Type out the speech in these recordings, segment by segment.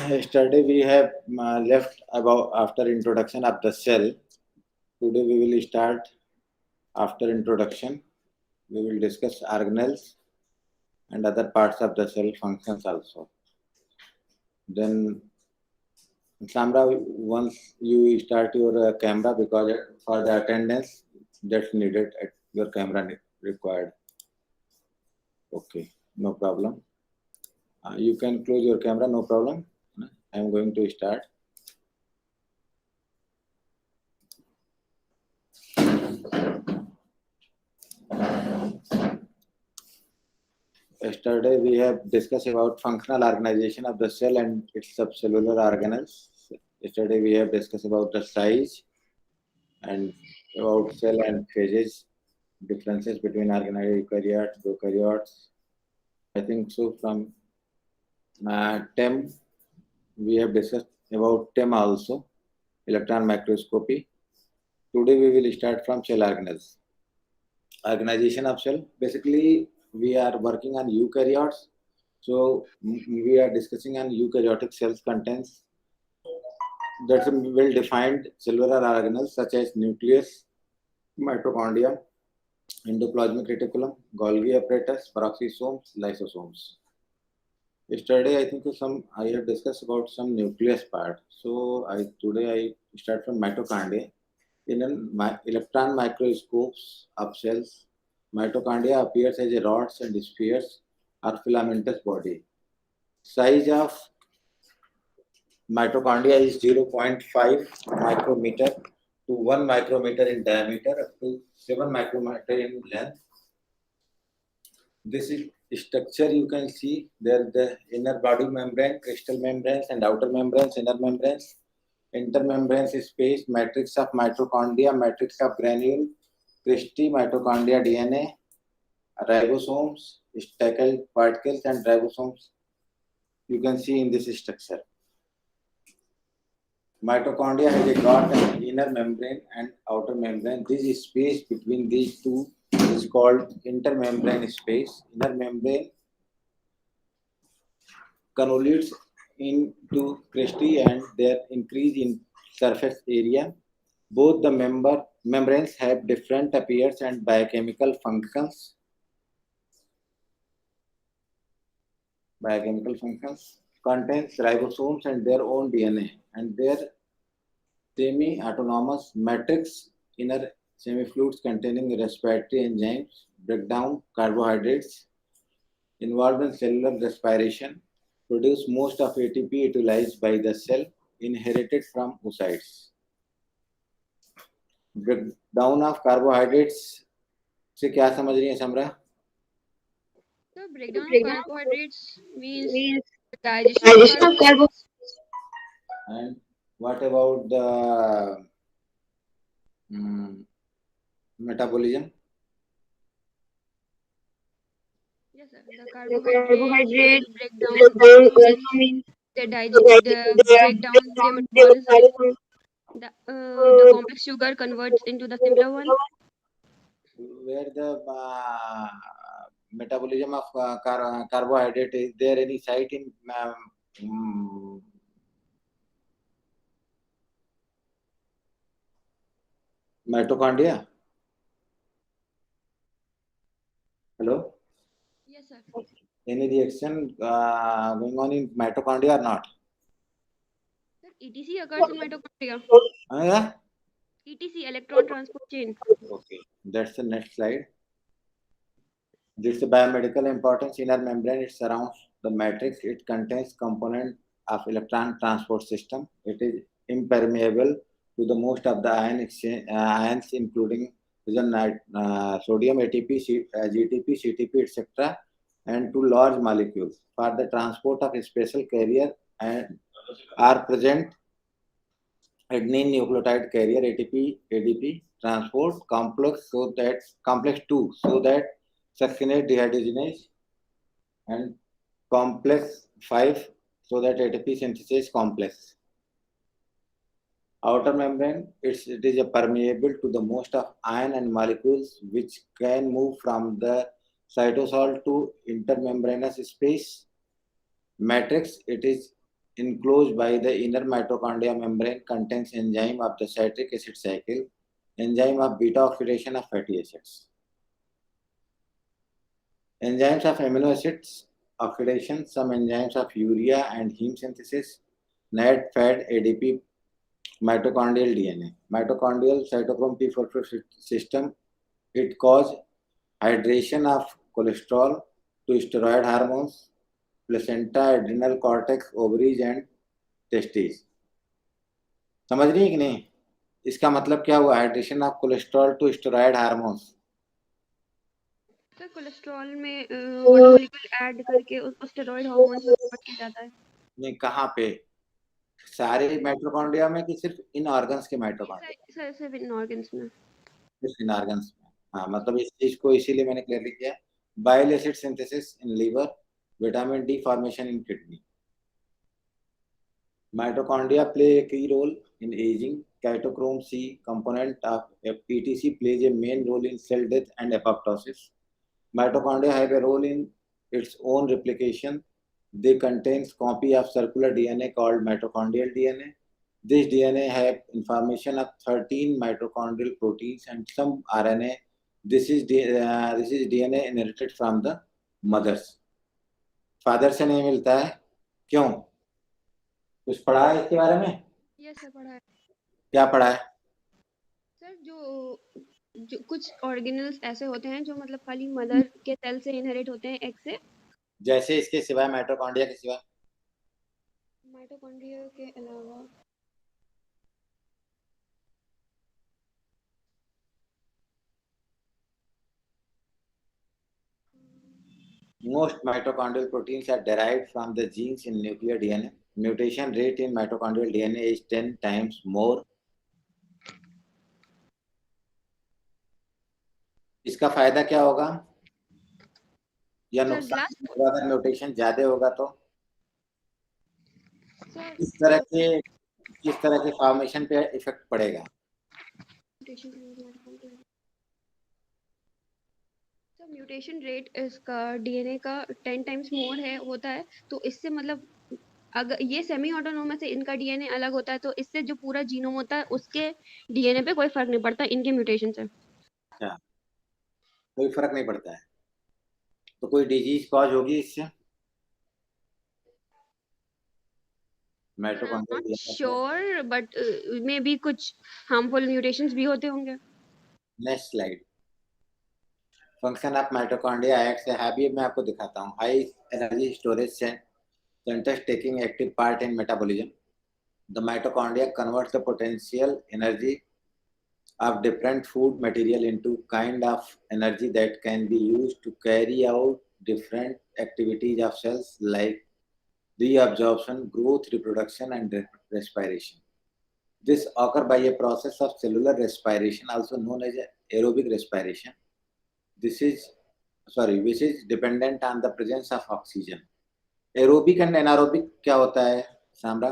Yesterday we have left about after introduction of the cell. Today we will start after introduction. We will discuss organelles and other parts of the cell functions also. Then, Samra, once you start your camera, because for the attendance that's needed, your camera required. Okay, no problem. You can close your camera, no problem. I am going to start. Yesterday we have discussed about functional organization of the cell and its subcellular organelles. Yesterday we have discussed about the size and about cell and phases, differences between organelle, eukaryotes, prokaryotes. I think so. From TEM, we have discussed about TEM also, electron microscopy. Today we will start from cell organelles. Organization of cell. Basically, we are working on eukaryotes. So we are discussing on eukaryotic cells contains that's a well-defined cellular organelles such as nucleus, mitochondria, endoplasmic reticulum, Golgi apparatus, peroxisomes, lysosomes. Yesterday, I think I have discussed about some nucleus part. So today I start from mitochondria. In electron microscopes of cells, mitochondria appears as a rods and spheres or filamentous body. Size of mitochondria is 0.5 micrometer to 1 micrometer in diameter up to 7 micrometer in length. This is structure you can see there, the inner body membrane, crystal membranes and outer membranes, inner membranes, intermembranes space, matrix of mitochondria, matrix of granule, cristae, mitochondria DNA, ribosomes, stackled particles and ribosomes you can see in this structure. Mitochondria has got an inner membrane and outer membrane. This space between these two is called intermembrane space. Inner membrane convolutes into cristae and their increase in surface area. Both the membranes have different appearance and biochemical functions. Biochemical functions contains ribosomes and their own DNA and their semi-autonomous matrix inner semifluids containing respiratory enzymes break down carbohydrates involved in cellular respiration, produce most of ATP utilized by the cell inherited from oocytes. Breakdown of carbohydrates से क्या समझ रही हैं समरा? The breakdown of carbohydrates means digestion of carbohydrates. And what about the metabolism? Yes, sir. The carbohydrate breakdown also means they break down their metabolism. The complex sugar converts into the simpler one. Where the metabolism of carbohydrate, is there any site in mitochondria? Hello? Yes, sir. Any reaction going on in mitochondria or not? Sir, ETC occurs in mitochondria. Yeah? ETC, electron transport chain. Okay, that's the next slide. This is the biomedical importance. Inner membrane, it surrounds the matrix. It contains component of electron transport system. It is impermeable to the most of the ions, including sodium, ATP, GTP, CTP, etc., and to large molecules. For the transport of a special carrier and are present adenine nucleotide carrier ATP, ADP transport complex complex 2 so that succinate dehydrogenase and complex 5 so that ATP synthesis complex. Outer membrane, it is a permeable to the most of ion and molecules which can move from the cytosol to intermembranous space. Matrix, it is enclosed by the inner mitochondria membrane, contains enzyme of the citric acid cycle, enzyme of beta oxidation of fatty acids. Enzymes of amino acids oxidation, some enzymes of urea and heme synthesis, NAD, FAD, ADP, mitochondrial DNA. Mitochondrial cytochrome P44 system, it cause hydration of cholesterol to steroid hormones, placenta, adrenal cortex, ovaries and testes. समझ रही है कि नहीं? इसका मतलब क्या हुआ? Hydration of cholesterol to steroid hormones. Sir cholesterol में मॉलिक्यूल ऐड करके उसको स्टेरॉइड हार्मोन में कन्वर्ट किया जाता है. नहीं, कहाँ पे? सारे माइटोकॉन्ड्रिया में कि सिर्फ इन ऑर्गन्स के माइटोकॉन्ड्रिया? सर सिर्फ इन ऑर्गन्स में. सिर्फ इन ऑर्गन्स में. हाँ, मतलब इस चीज को इसीलिए मैंने क्लियरली किया. Bile acid synthesis in liver, vitamin D formation in kidney. Mitochondria play a key role in aging. Cytochrome C component of PTC plays a main role in cell death and apoptosis. Mitochondria have a role in its own replication. They contain copy of circular DNA called mitochondrial DNA. This DNA have information of 13 mitochondrial proteins and some RNA. This is DNA inherited from the mothers. Father से नहीं मिलता है. क्यों? कुछ पढ़ा है इसके बारे में? यस सर, पढ़ा है. क्या पढ़ा है? सर जो कुछ ऑर्गेनल्स ऐसे होते हैं जो मतलब खाली मदर के सेल से इनहेरिट होते हैं, एग से. जैसे इसके सिवाय, माइटोकॉन्ड्रिया के सिवाय? माइटोकॉन्ड्रिया के अलावा Most mitochondrial proteins are derived from the genes in nuclear DNA. Mutation rate in mitochondrial DNA is 10 times more. इसका फायदा क्या होगा या नुकसान होगा अगर म्यूटेशन ज्यादा होगा तो? किस तरह के फॉर्मेशन पे इफेक्ट पड़ेगा? म्यूटेशन रेट इसका डीएनए का 10 टाइम्स मोर होता है, तो इससे मतलब अगर ये सेमी ऑटोनोमस है, इनका डीएनए अलग होता है, तो इससे जो पूरा जीनोम होता है उसके डीएनए पे कोई फर्क नहीं पड़ता इनके म्यूटेशन से. अच्छा, कोई फर्क नहीं पड़ता है. तो कोई डिजीज कॉज होगी इससे? Mitochondria sure, but may be कुछ हार्मफुल म्यूटेशंस भी होते होंगे. Next slide. Function of mitochondria act से हैवी मैं आपको दिखाता हूँ. High energy storage centers taking active part in metabolism. The mitochondria converts the potential energy of different food material into kind of energy that can be used to carry out different activities of cells like reabsorption, growth, reproduction, and respiration. This occurs by a process of cellular respiration, also known as aerobic respiration. Which is dependent on the presence of oxygen. Aerobic and anaerobic क्या होता है Samra?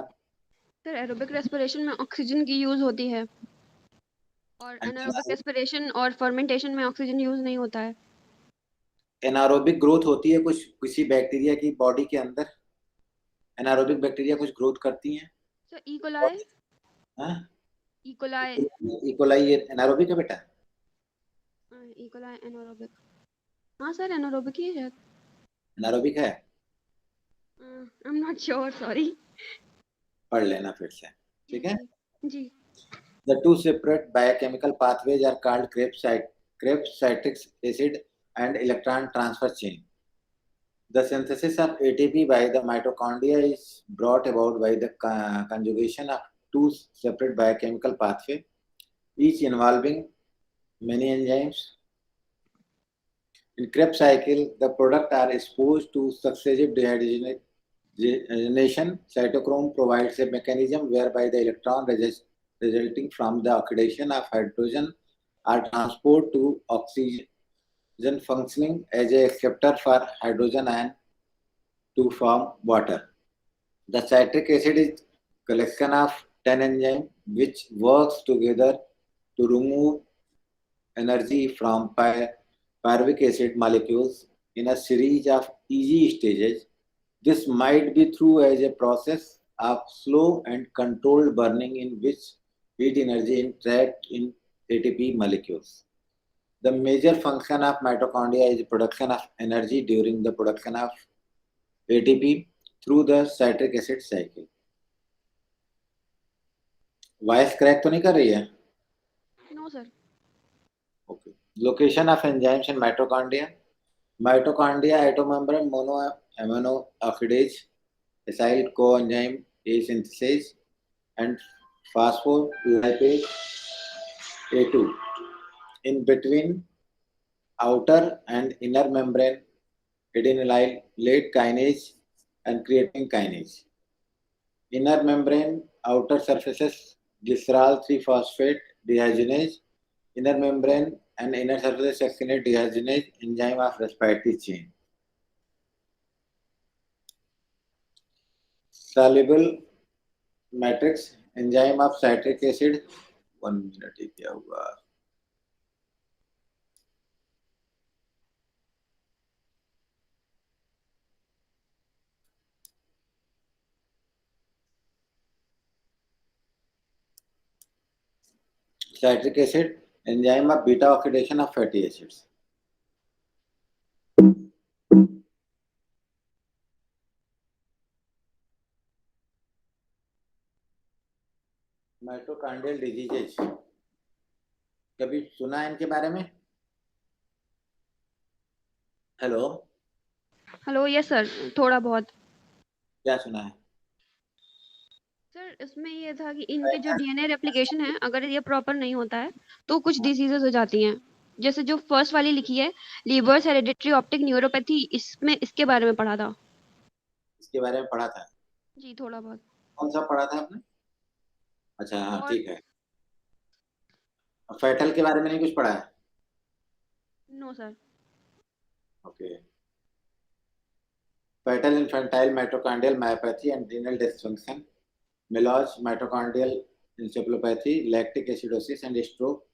Sir aerobic respiration में oxygen की use होती है और anaerobic respiration और fermentation में ऑक्सीजन यूज नहीं होता है. एनारोबिक ग्रोथ होती है कुछ किसी बैक्टीरिया की बॉडी के अंदर. एनारोबिक बैक्टीरिया कुछ ग्रोथ करती हैं. Sir E coli. हां, इकोलाई ये एनारोबिक है बेटा. E coli anaerobic. हां सर एनारोबिक ही है. एनारोबिक है. I am not sure, sorry. पढ़ लेना फिर से. ठीक है जी. The two separate biochemical pathways are called Krebs citric acid and electron transfer chain. The synthesis of ATP by the mitochondria is brought about by the conjugation of two separate biochemical pathways, each involving many enzymes. In Krebs cycle, the products are exposed to successive dehydrogenation. Cytochrome provides a mechanism whereby the electron resulting from the oxidation of hydrogen are transported to oxygen, functioning as a acceptor for hydrogen ion to form water. The citric acid is a collection of 10 enzymes which works together to remove energy from pyruvic acid molecules in a series of easy stages. This might be through as a process of slow and controlled burning in which heat energy is trapped in ATP molecules. The major function of mitochondria is production of energy during the production of ATP through the citric acid cycle. Voice crack तो नहीं कर रही है? No, sir. Okay. Location of enzymes in mitochondria. Mitochondria cytomembrane monoamino oxidase, acyl coenzyme A synthase, and phospholipase A2. In between outer and inner membrane, adenylate kinase and creatine kinase. Inner membrane, outer surfaces, glycerol 3-phosphate dehydrogenase. Inner membrane and inner surfaces succinate dehydrogenase enzyme of respiratory chain. Soluble matrix enzyme of citric acid. 1 minute ही क्या हुआ? Citric acid enzyme of beta oxidation of fatty acids. Mitochondrial diseases कभी सुना है इनके बारे में? Hello, hello, yes sir, थोड़ा बहुत। क्या सुना है? सर, इसमें ये था कि इनके जो डीएनए रेप्लिकेशन है, अगर ये प्रॉपर नहीं होता है तो कुछ डिजीजेस हो जाती हैं। जैसे जो फर्स्ट वाली लिखी है, लीवर्स हेरेडिटरी ऑप्टिक न्यूरोपैथी, इसमें इसके बारे में पढ़ा था। इसके बारे में पढ़ा था? जी, थोड़ा बहुत। कौन सा पढ़ा था आपने? अच्छा, हाँ, और ठीक है। फैटल के बारे में नहीं कुछ पढ़ा है? No sir. Okay. Fatal infantile mitochondrial myopathy and renal dysfunction, MELAS mitochondrial encephalopathy, lactic acidosis and stroke,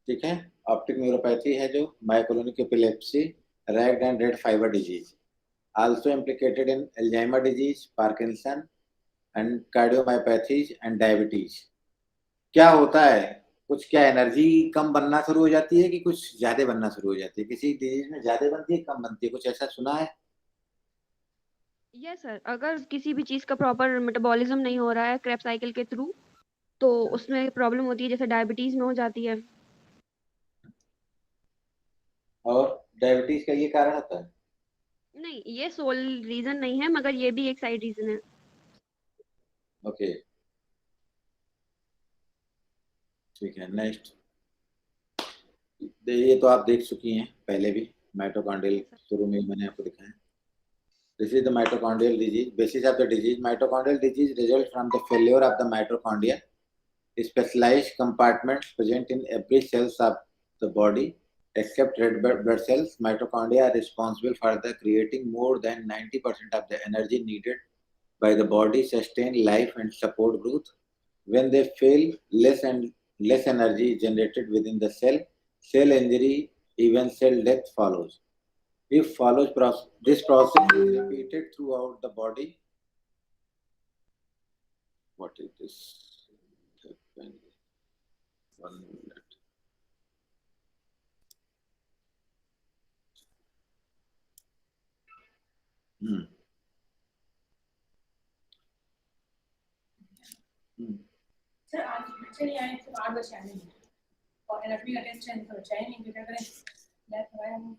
ठीक है। ऑप्टिक न्यूरोपैथी है जो myoclonic epilepsy, ragged and red fiber disease, also implicated in Alzheimer disease, Parkinson and cardiomyopathies and diabetes. क्या होता है? कुछ क्या energy कम बनना शुरू हो जाती है कि कुछ ज्यादा बनना शुरू हो जाती है? किसी डिजीज में ज्यादा बनती है, कम बनती है, कुछ ऐसा सुना है? यस सर, अगर किसी भी चीज का प्रॉपर मेटाबॉलिज्म नहीं हो रहा है क्रेब साइकिल के थ्रू, तो उसमें प्रॉब्लम होती है, जैसे डायबिटीज में हो जाती है। और डायबिटीज का ये कारण होता है? नहीं, ये सोल रीजन नहीं है, मगर ये भी एक साइड रीजन है। ओके, ठीक है। नेक्स्ट, ये तो आप देख चुकी हैं पहले भी, माइटोकॉन्ड्रियल यस सर। शुरू में ही मैंने आपको दिखाया। This is the mitochondrial disease. Basis of the disease: mitochondrial disease results from the failure of the mitochondria, specialized compartments present in every cells of the body, except red blood cells. Mitochondria are responsible for the creating more than 90% of the energy needed by the body, sustain life and support growth. When they fail, less energy is generated within the cell. Cell injury, even cell death follows. If this process is repeated throughout the body, what is this? 1 minute. Hmm. Hmm. Sir आज बच्चे नहीं आए तो 8 बजे आने हैं और एनएफबी का टेस्ट है तो बच्चे आए नहीं, क्या करें? लैब करवाया हम।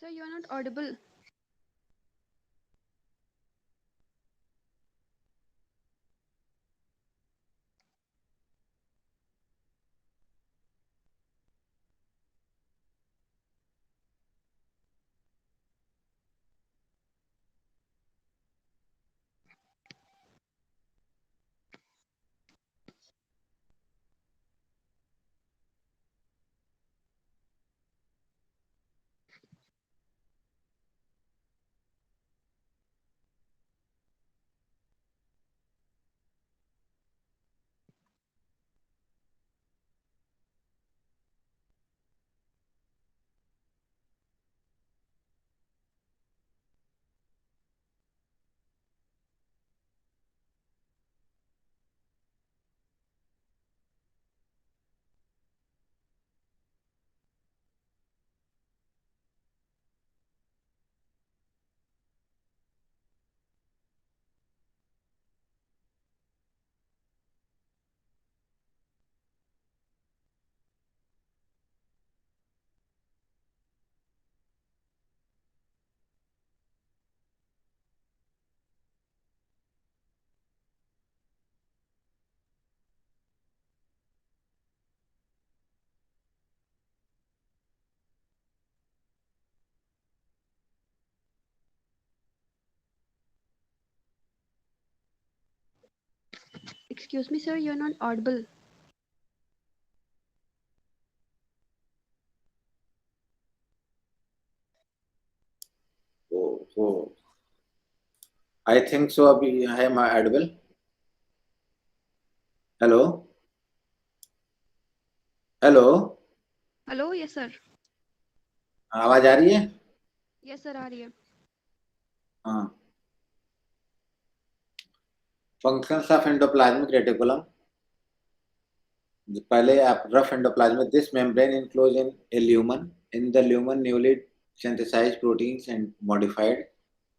Sir, you are not audible. Excuse me, sir, you are not audible. So I think so. अभी I am audible. Hello. Hello. Hello, yes, sir. आवाज आ रही है? Yes, sir, आ रही है. हाँ. Functions of endoplasmic reticulum. पहले आप rough endoplasmic. This membrane enclosed in a lumen. In the lumen, newly synthesized proteins and modified.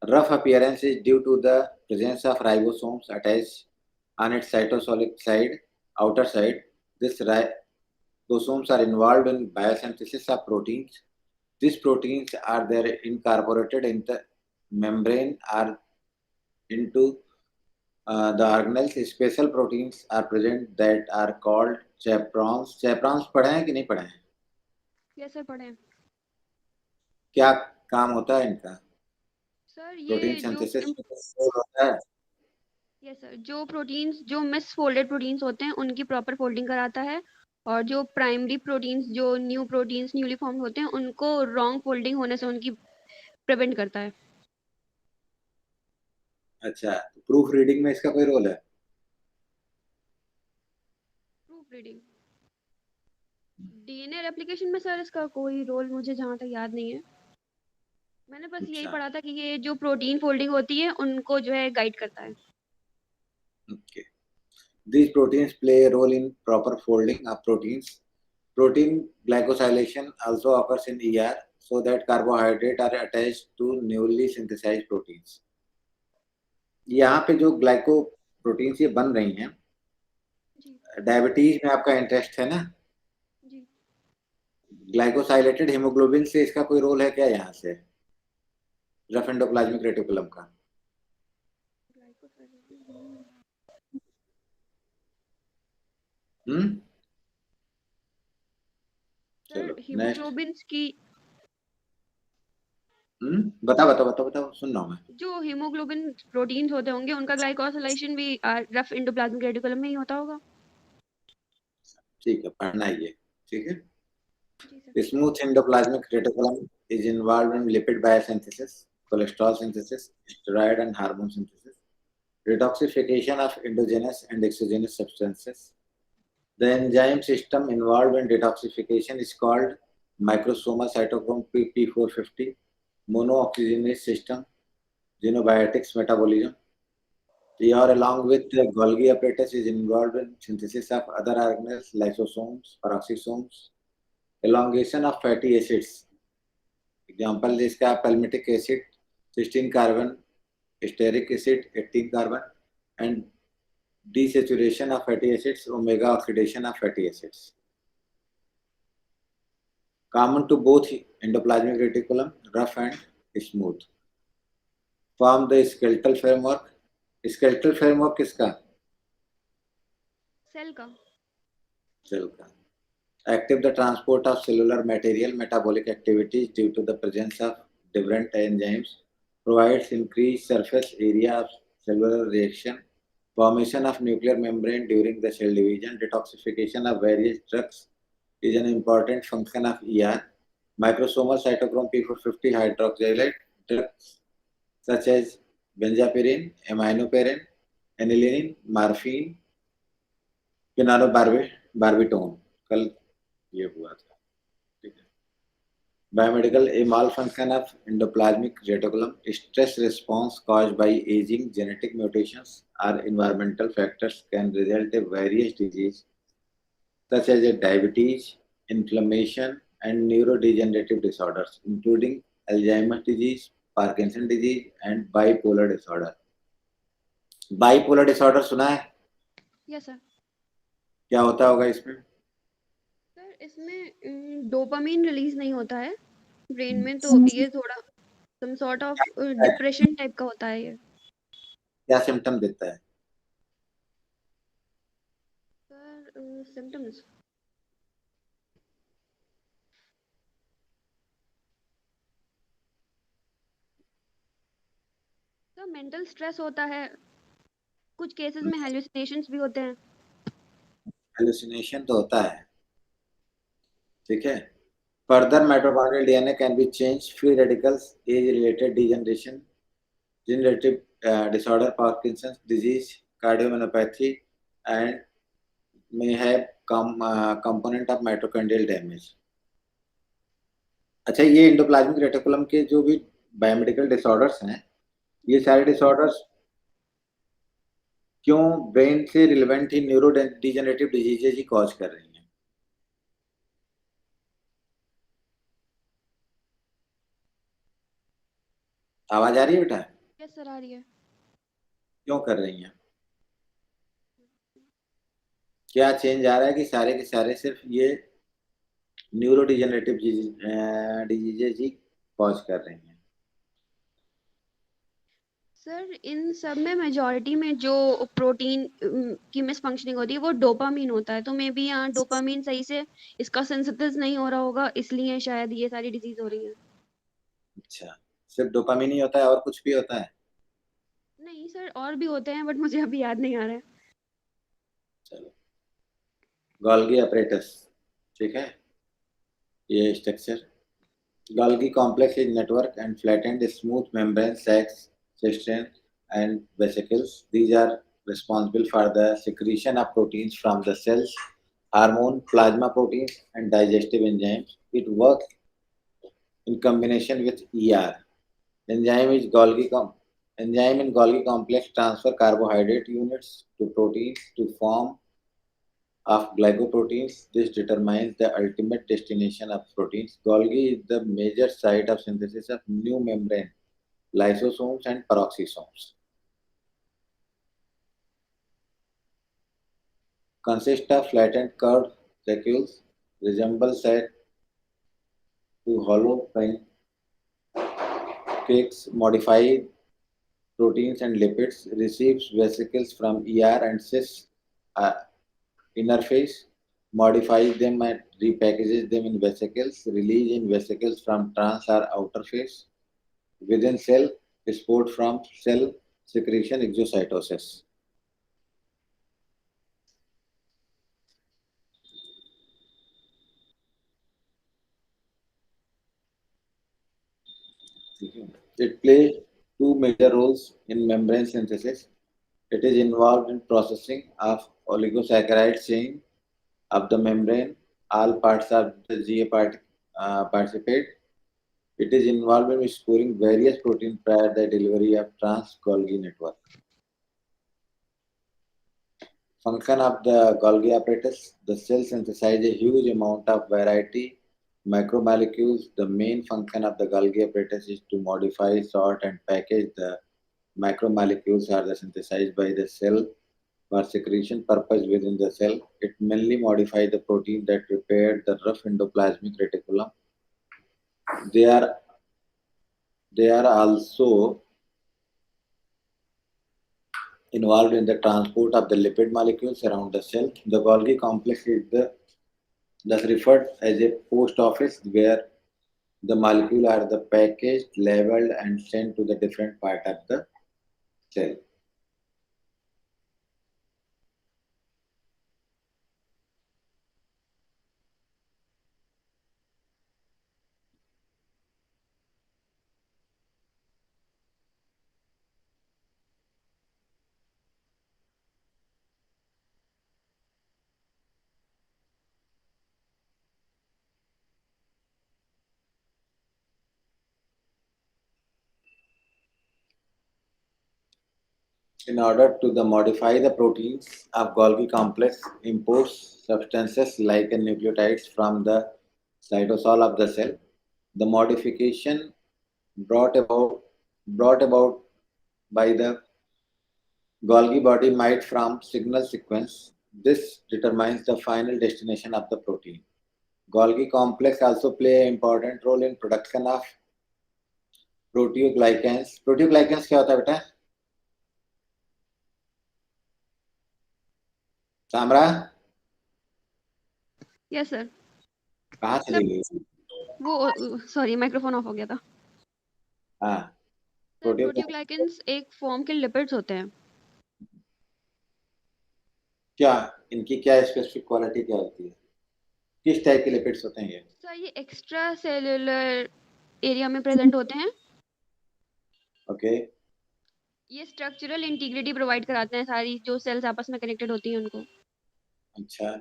Rough appearance is due to the presence of ribosomes attached on its cytosolic side, outer side. These ribosomes are involved in biosynthesis of proteins. These proteins are there incorporated in the membrane or into the organelles. Special proteins are present that are called chaperones. Chaperones पढ़े हैं कि नहीं पढ़े हैं? Yes, sir, पढ़े. क्या काम होता है इनका? सर प्रोटीन ये जो सिंथेसिस होता है. यस सर, जो प्रोटीन्स जो मिसफोल्डेड प्रोटीन्स होते हैं उनकी प्रॉपर फोल्डिंग कराता है, और जो प्राइमरी प्रोटीन्स जो न्यूली फॉर्म होते हैं उनको रॉन्ग फोल्डिंग होने से उनकी प्रिवेंट करता है. अच्छा, प्रूफ रीडिंग में इसका कोई रोल है? प्रूफ रीडिंग डीएनए रेप्लिकेशन में सर इसका कोई रोल मुझे जहाँ तक याद नहीं है. मैंने बस यही अच्छा. पढ़ा था कि ये जो प्रोटीन फोल्डिंग होती है उनको जो है गाइड करता है. Okay. These proteins play a role in proper folding of proteins. Protein glycosylation also occurs in ER so that carbohydrates are attached to newly synthesized proteins. यहाँ पे जो ग्लाइको प्रोटीन्स ये बन रही हैं, जी डायबिटीज में आपका इंटरेस्ट है ना? जी. ग्लाइकोसाइलेटेड हीमोग्लोबिन से इसका कोई रोल है क्या यहाँ से रफ एंडोप्लाज्मिक रेटिकुलम का? सर चलो नेक्स्ट. हीमोग्लोबिन की बताओ सुन रहा हूँ मैं. जो हीमोग्लोबिन प्रोटीन्स होते होंगे उनका ग्लाइकोसिलेशन भी रफ एंडोप्लाज्मिक रेटिकुलम में ही होता होगा. ठीक है, पढ़ना ही है. ठीक है. जी sir. The smooth endoplasmic reticulum is involved in lipid biosynthesis, cholesterol synthesis, steroid and hormone synthesis, detoxification of endogenous and exogenous substances. The enzyme system involved in detoxification is called microsomal cytochrome P450, monooxygenase system, xenobiotics metabolism. TR along with the Golgi apparatus is involved in synthesis of other organelles, lysosomes, peroxisomes, elongation of fatty acids. Example इसका palmitic acid, 16 carbon, stearic acid, 18 carbon, and desaturation of fatty acids, omega oxidation of fatty acids. common to both endoplasmic reticulum, rough and smooth. Form the skeletal framework. Skeletal framework किसका? Cell का. Cell का. Active the transport of cellular material, metabolic activities due to the presence of different enzymes, provides increased surface area of cellular reaction, formation of nuclear membrane during the cell division, detoxification of various drugs is an important function of ER. Microsomal cytochrome P450 hydroxylate drugs such as benzapirin, aminoperin, aniline, morphine, phenobarbital. कल ये हुआ था, ठीक है. Biomedical, a malfunction of endoplasmic reticulum, stress response caused by aging, genetic mutations, or environmental factors can result in various diseases such as diabetes, inflammation, and neurodegenerative disorders, including Alzheimer's disease, Parkinson disease, and bipolar disorder. Bipolar disorder सुना है? Yes sir. क्या होता होगा इसमें? Sir इसमें dopamine release नहीं होता है ब्रेन में, तो ये थोड़ा some sort of depression type का होता है ये. क्या सिम्टम देता है? Sir symptoms sir mental stress होता है, कुछ केसेस में हेलुसिनेशंस भी होते हैं. हेलुसिनेशन तो होता है, ठीक है. Further, mitochondrial DNA can be changed. Free radicals, age-related degenerative disorder, Parkinson's disease, cardiomyopathy, and may have component of mitochondrial damage. अच्छा, ये एंडोप्लाज्मिक रेटिकुलम के जो भी बायोमेडिकल डिसऑर्डर्स हैं, ये सारे डिसऑर्डर्स क्यों ब्रेन से रिलेवेंट ही न्यूरो डिजेनरेटिव डिजीजेज ही कॉज कर रही हैं? आवाज आ रही है बेटा? यस सर आ रही है. क्यों कर रही हैं? क्या चेंज आ रहा है कि सारे के सारे सिर्फ ये न्यूरो डिजेनरेटिव डिजीजेज ही कॉज कर रही हैं? सर इन सब में मेजॉरिटी में जो प्रोटीन की मिसफंक्शनिंग होती है वो डोपामीन होता है, तो मे बी यहाँ डोपामीन सही से इसका सिंथेसिस नहीं हो रहा होगा, इसलिए शायद ये सारी डिजीज हो रही है. अच्छा, सिर्फ डोपामिन ही होता है और कुछ भी होता है? नहीं सर और भी होते हैं बट मुझे अभी याद नहीं आ रहा है. चलो, गोल्गी apparatus, ठीक है. ये structure Golgi complex is network and flattened smooth membrane sacs, cisterns, and vesicles. These are responsible for the secretion of proteins from the cells, hormone, plasma proteins, and digestive enzymes. It works in combination with ER. Enzyme in Golgi complex transfer carbohydrate units to proteins to form of glycoproteins. This determines the ultimate destination of proteins. Golgi is the major site of synthesis of new membrane, lysosomes and peroxisomes. Consist of flattened curved vacuoles, resemble set to hollow pancakes, modified proteins and lipids, receives vesicles from ER and cis interface, modifies them and repackages them in vesicles, release in vesicles from trans or outer phase, within cell, export from cell secretion, exocytosis. It plays two major roles in membrane synthesis. It is involved in processing of oligosaccharide chain of the membrane. All parts of the GA participate. It is involved in storing various proteins prior to the delivery of trans-Golgi network. Function of the Golgi apparatus: the cell synthesizes a huge amount of variety macromolecules. The main function of the Golgi apparatus is to modify, sort, and package the macromolecules are synthesized by the cell for secretion purpose within the cell. It mainly modifies the protein that prepared the rough endoplasmic reticulum they are also involved in the transport of the lipid molecules around the cell. The Golgi complex is thus referred as a post office where the molecule are the packaged, labeled, and sent to the different part of the cell. In order to modify the proteins of Golgi complex, imports substances like nucleotides from the cytosol of the cell. The modification brought about by the Golgi body might form signal sequence. This determines the final destination of the protein. Golgi complex also play an important role in production of proteoglycans. Proteoglycans क्या होता है बेटा? Samra? Yes sir. कहाँ चली गई? वो sorry microphone of हो गया था। हाँ, प्रोटीओग्लाइकेंस एक फॉर्म के लिपिड्स होते हैं। क्या इनकी क्या स्पेसिफिक क्वालिटी क्या होती है? किस टाइप के लिपिड्स होते हैं ये? सर ये एक्स्ट्रा सेल्यूलर एरिया में प्रेजेंट होते हैं। ओके, ये स्ट्रक्चरल इंटीग्रिटी प्रोवाइड कराते हैं, सारी जो सेल्स आपस में कनेक्टेड होती हैं उनको। अच्छा।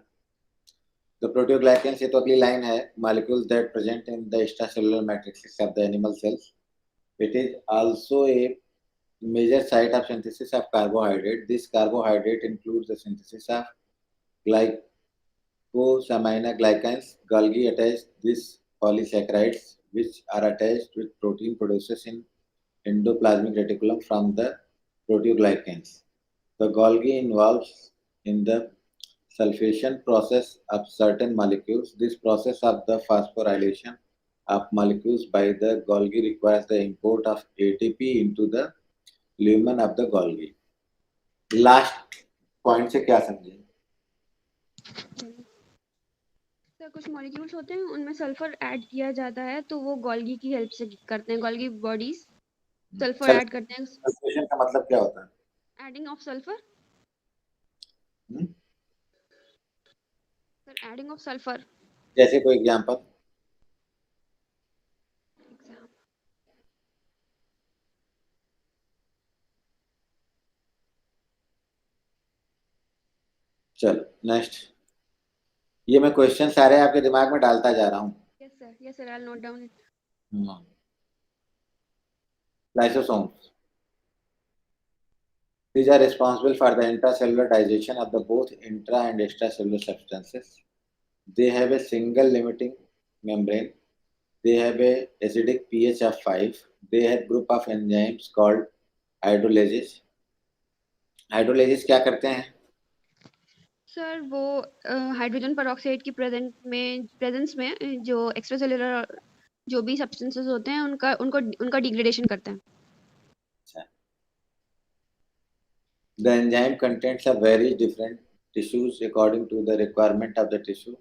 तो प्रोटीओग्लाइकेंस ये तो अगली लाइन है, molecules that present in the extracellular matrices of the animal cells. It is also a major site of synthesis of carbohydrate. This carbohydrate includes the synthesis of glycosaminoglycans. Golgi attached these polysaccharides, which are attached with protein produced in endoplasmic reticulum from the proteoglycans. The Golgi involves in the sulfation process of certain molecules. This process of the phosphorylation of molecules by the Golgi requires the import of ATP into the lumen of the Golgi. Last point से क्या समझे? Sir कुछ molecules होते हैं उनमें sulphur add किया जाता है तो वो गोल्गी की हेल्प से करते हैं। गोल्गी बॉडीज सल्फर ऐड करते हैं। सल्फेशन का मतलब क्या होता है? Adding of sulphur. Sir adding of sulphur. जैसे कोई एग्जांपल? चलो नेक्स्ट। ये मैं क्वेश्चन सारे आपके दिमाग में डालता जा रहा हूँ। Yes sir, I will note down it. Lysosomes. These are responsible for the intracellular digestion of the both intra and extracellular substances. They have a single limiting membrane. They have a acidic pH of 5. They have group of enzymes called hydrolases. Hydrolases क्या करते हैं? Sir वो hydrogen peroxide की presence में जो extracellular जो भी substances होते हैं उनका डिग्रेडेशन करते हैं। The enzyme contents are very different tissues according to the requirement of the tissue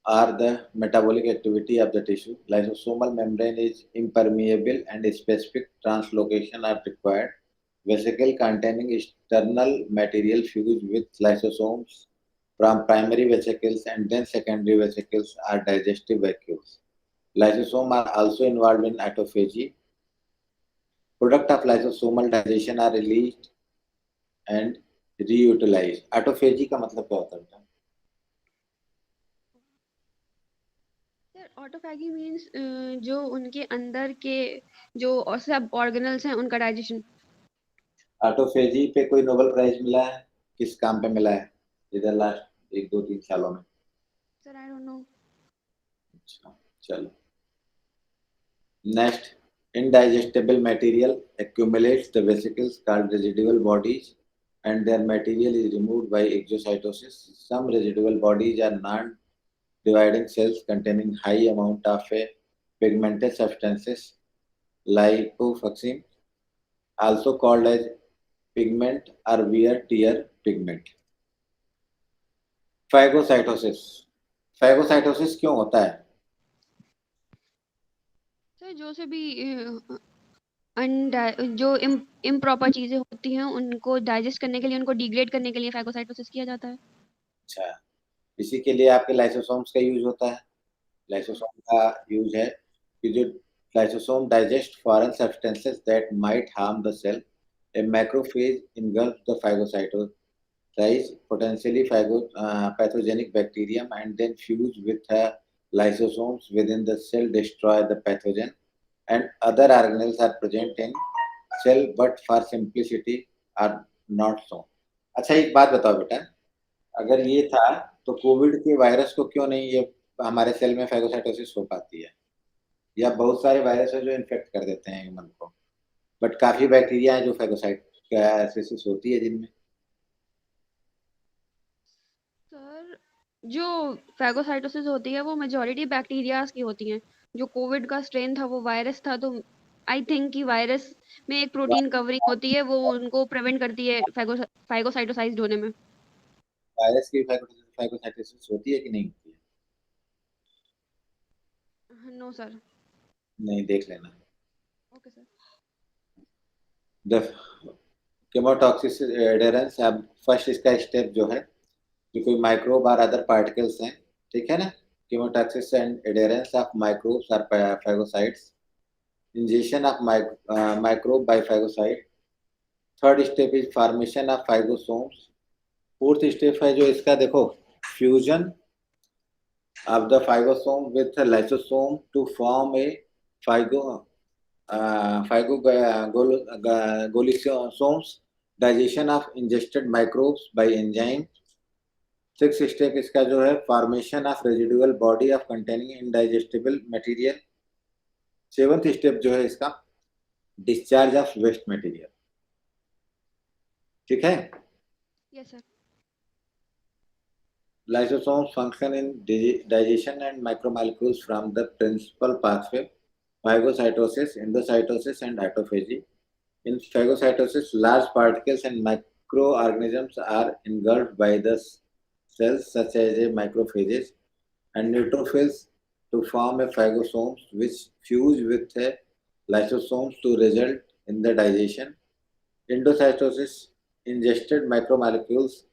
or the metabolic activity of the tissue. Lysosomal membrane is impermeable and specific translocation are required. Vesicle containing external material fuse with lysosomes from primary vesicles and then secondary vesicles are digestive vacuoles. Lysosomes are also involved in autophagy. Product of lysosomal digestion are released and reutilized. Autophagy का मतलब क्या होता है? Sir autophagy means जो उनके अंदर के जो सब ऑर्गेनल्स हैं उनका डाइजेशन। ऑटोफेजी पे कोई नोबेल प्राइज मिला है? किस काम पे मिला है इधर लास्ट 1-2-3 सालों में? Sir I don't know. अच्छा चलो next. Indigestible material accumulates the vesicles called residual bodies and their material is removed by exocytosis. Some residual bodies are dividing cells containing high amount of a pigmented substances, lipofuscin, also called as pigment or wear tear pigment. Phagocytosis. Phagocytosis क्यों होता है? Sir जो से भी जो improper चीजें होती हैं उनको डाइजेस्ट करने के लिए, उनको डिग्रेड करने के लिए फैगोसाइटोसिस किया जाता है। अच्छा, इसी के लिए आपके लाइसोसोम्स का यूज होता है। लाइसोसोम का यूज है कि जो lysosome digest foreign substances that might harm the cell. A macrophage engulfs the phagocytosis, potentially pathogenic bacterium, and then fuse with lysosomes within the cell, destroy the pathogen. And other organelles are present in cell, but for simplicity are not so. अच्छा, एक बात बताओ बेटा, अगर ये था तो Covid के वायरस को क्यों नहीं ये हमारे सेल में फैगोसाइटोसिस हो पाती है? या बहुत सारे वायरस है जो इन्फेक्ट कर देते हैं ह्यूमन को, बट काफी बैक्टीरिया है जो फैगोसाइटोसिस होती है जिनमें. सर जो फैगोसाइटोसिस होती है वो मेजॉरिटी बैक्टीरियाज की होती हैं। जो कोविड का स्ट्रेन था वो वायरस था, तो आई थिंक कि वायरस में एक प्रोटीन कवरिंग होती है, वो उनको प्रिवेंट करती है फैगोसाइटोसाइज्ड होने में। वायरस की फैगोसाइटोसिस होती है कि नहीं होती है? No sir. नहीं, देख लेना. Okay sir. The chemotaxis adherence, अब फर्स्ट इसका स्टेप जो है कि कोई माइक्रोब और अदर पार्टिकल्स हैं, ठीक है ना. Chemotaxis and adherence of microbes are phagocytes. Injection of microbe by phagocyte. Third step is formation of phagosomes. Fourth step है जो इसका देखो, fusion of the phagosome with lysosome to form a phygoglycosomes. Digestion of ingested microbes by enzyme. Six step इसका जो है, formation of residual body of containing indigestible material. Seventh step जो है इसका, डिस्चार्ज ऑफ वेस्ट मटेरियल. ठीक है. Yes sir. Lysosomes function in digestion and macromolecules from the principal pathway: phagocytosis, endocytosis, and autophagy. In phagocytosis, large particles and microorganisms are engulfed by the cells, such as macrophages and neutrophils, to form a phagosomes, which fuse with lysosomes to result in the digestion. Endocytosis, ingested macromolecules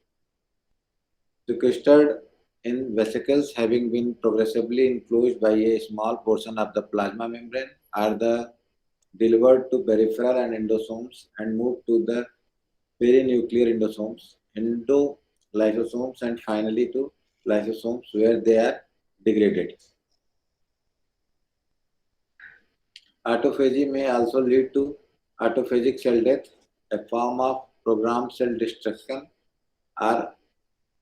sequestered in vesicles having been progressively enclosed by a small portion of the plasma membrane are delivered to peripheral and endosomes and moved to the perinuclear endosomes, endolysosomes, and finally to lysosomes, where they are degraded. Autophagy may also lead to autophagic cell death, a form of programmed cell destruction, or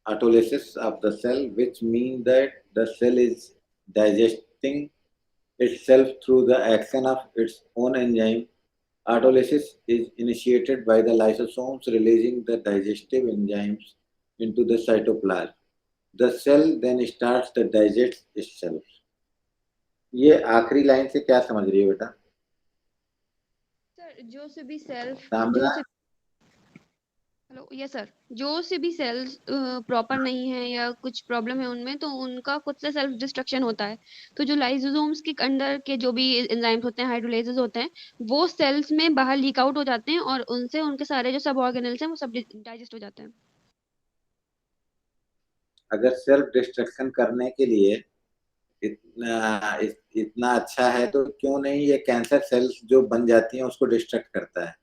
autolysis of the cell, which means that the cell is digesting itself through the action of its own enzyme. Autolysis is initiated by the lysosomes releasing the digestive enzymes into the cytoplasm. The cell then starts to digest itself. ये आखिरी line से क्या समझ रही है बेटा? Sir जो से भी सेल्स तांबला? हेलो यस सर, जो से भी सेल्स प्रॉपर नहीं है या कुछ प्रॉब्लम है उनमें, तो उनका खुद से सेल्फ डिस्ट्रक्शन होता है। तो जो लाइसोसोम्स के अंदर के जो भी एंजाइम्स होते हैं, हाइड्रोलाइजेज होते हैं, वो सेल्स में बाहर लीक आउट हो जाते हैं और उनसे उनके सारे जो सब ऑर्गेनल्स हैं वो सब डाइजेस्ट हो जाते हैं। अगर सेल्फ डिस्ट्रक्शन करने के लिए इतना अच्छा है तो क्यों नहीं ये कैंसर सेल्स जो बन जाती हैं उसको डिस्ट्रक्ट करता है?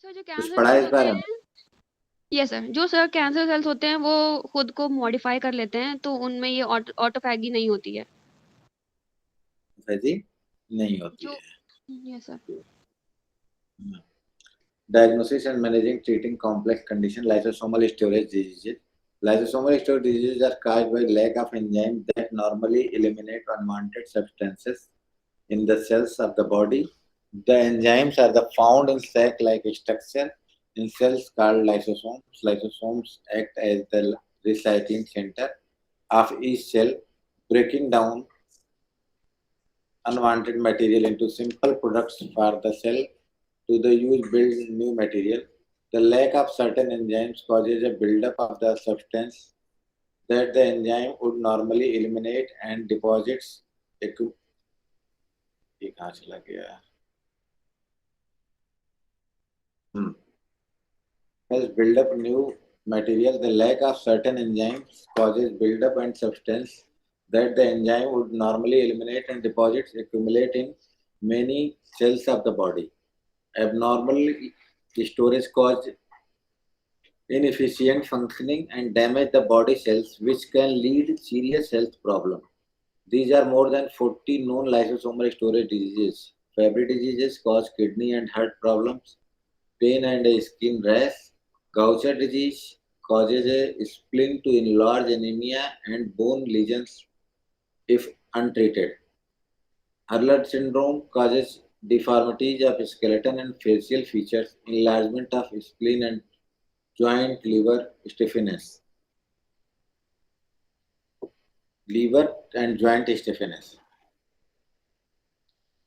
सर जो कुछ कैंसर पढ़ा है सेल्स इस होते बारे में? हैं, यस सर, जो सर कैंसर सेल्स होते हैं वो खुद को मॉडिफाई कर लेते हैं, तो उनमें ये ऑटोफैगी नहीं होती है। जी, नहीं होती जो है. Yes sir. Diagnosis and managing treating complex condition, lysosomal storage diseases. Lysosomal storage diseases are caused by lack of enzymes that normally eliminate unwanted substances in the cells of the body. The enzymes are found in sac-like structure in cells called lysosomes. Lysosomes act as the recycling center of each cell. breaking down unwanted material into simple products for the cell to the use build new material. The lack of certain enzymes causes a buildup of the substance that the enzyme would normally eliminate and deposits ये कहाँ चला गया? Thus build up new material. The lack of certain enzymes causes buildup and substance that the enzyme would normally eliminate and deposits accumulate in many cells of the body. Abnormal storage cause inefficient functioning and damage the body cells, which can lead serious health problems. These are more than 40 known lysosomal storage diseases. Fabry diseases cause kidney and heart problems, pain and a skin rash. Gaucher disease causes a spleen to enlarge, anemia and bone lesions if untreated. Hurler syndrome causes deformities of skeleton and facial features, enlargement of spleen and joint liver stiffness. Liver and joint stiffness.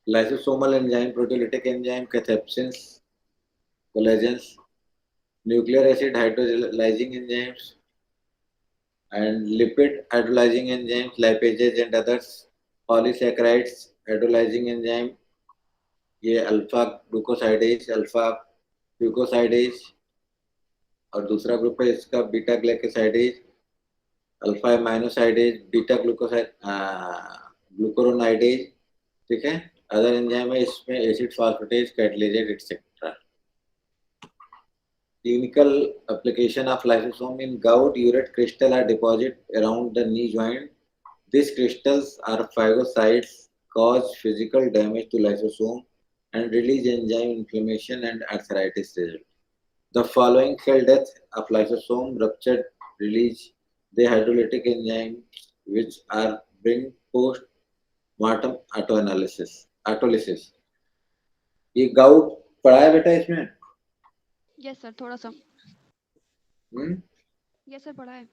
Lysosomal enzyme, proteolytic enzyme, cathepsins, collagens, nucleic acid hydrolyzing enzymes, and lipid hydrolyzing enzymes, lipases and others, polysaccharides hydrolyzing enzyme, ये alpha glucosidase, alpha glucosidase, और दूसरा group है इसका beta glycosidase, alpha aminosidase, beta glucuronidase, ठीक है. Other enzyme है इसमें acid phosphatase, catalases etcetera. Clinical application of lysosome in gout, urate crystal are deposited around the knee joint. These crystals are phagocytes, cause physical damage to lysosome and release enzyme inflammation and arthritis result. The following cell death of lysosome rupture release the hydrolytic enzymes which are bring post-mortem autolysis. ये gout पढ़ा है बेटा इसमें? Yes sir, थोड़ा सा. Yes sir, पढ़ा है.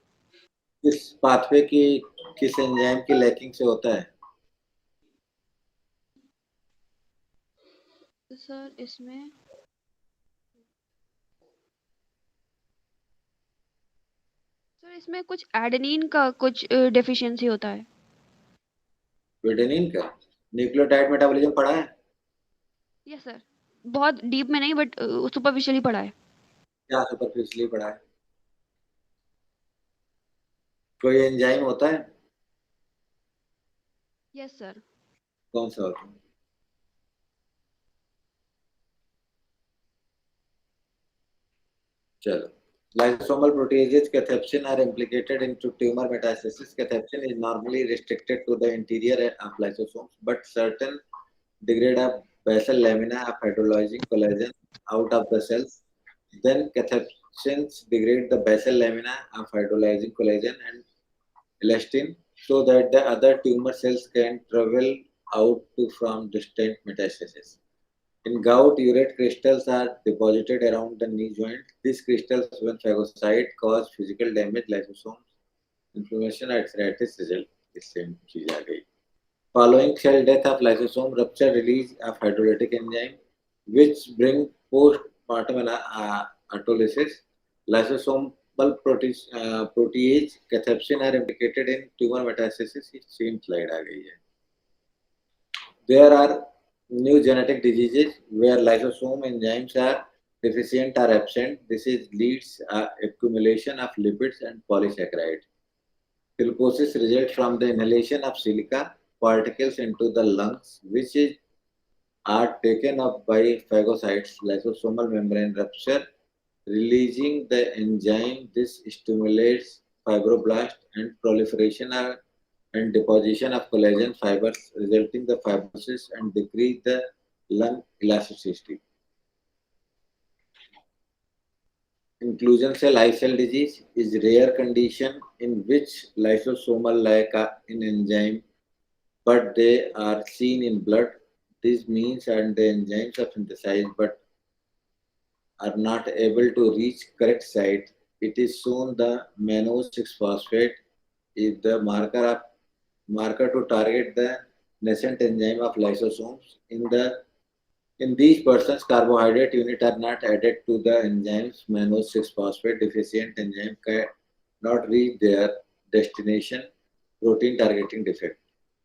किस पाथवे की किस एंजाइम की लैकिंग से होता है? सर इसमें कुछ एडेनिन का कुछ डेफिशिएंसी होता है. एडेनिन का न्यूक्लियोटाइड मेटाबॉलिज्म पढ़ा है? यस सर, बहुत डीप में नहीं बट सुपरफिशियली पढ़ा है. क्या सुपरफिशियली पढ़ा है? कोई एंजाइम होता है? Yes sir. कौन सा होता है? चलो. Lysosomal proteases cathepsin are implicated into tumor metastasis. Cathepsin is normally restricted to the interior of lysosomes, but certain degrade of basal lamina of hydrolyzing collagen out of the cells. Then cathepsins degrade the basal lamina of hydrolyzing collagen and elastin so that the other tumor cells can travel out to from distant metastasis. In gout, urate crystals are deposited around the knee joint. These crystals, when phagocyte, cause physical damage, lysosomes, inflammation, arthritis result. The same चीज आ गई. Following cell death of lysosome, rupture release of hydrolytic enzyme, which bring post-mortem autolysis. Lysosomal protease cathepsin are implicated in tumor metastasis. Same slide आ गई है. There are new genetic diseases where lysosome enzymes are deficient or absent. This leads accumulation of lipids and polysaccharides. Silicosis results from the inhalation of silica particles into the lungs, which are taken up by phagocytes. Lysosomal membrane rupture, releasing the enzyme. This stimulates fibroblast and proliferation and deposition of collagen fibers, resulting the fibrosis and decrease the lung elasticity. Inclusion cell eye cell disease is a rare condition in which lysosomal lack in enzyme, but they are seen in blood. This means and the enzymes are synthesized but are not able to reach correct site. It is shown the mannose 6-phosphate is the marker of marker to target the nascent enzyme of lysosomes. In these persons, carbohydrate unit are not added to the enzymes. Mannose 6-phosphate deficient enzyme cannot reach their destination. Protein targeting defect.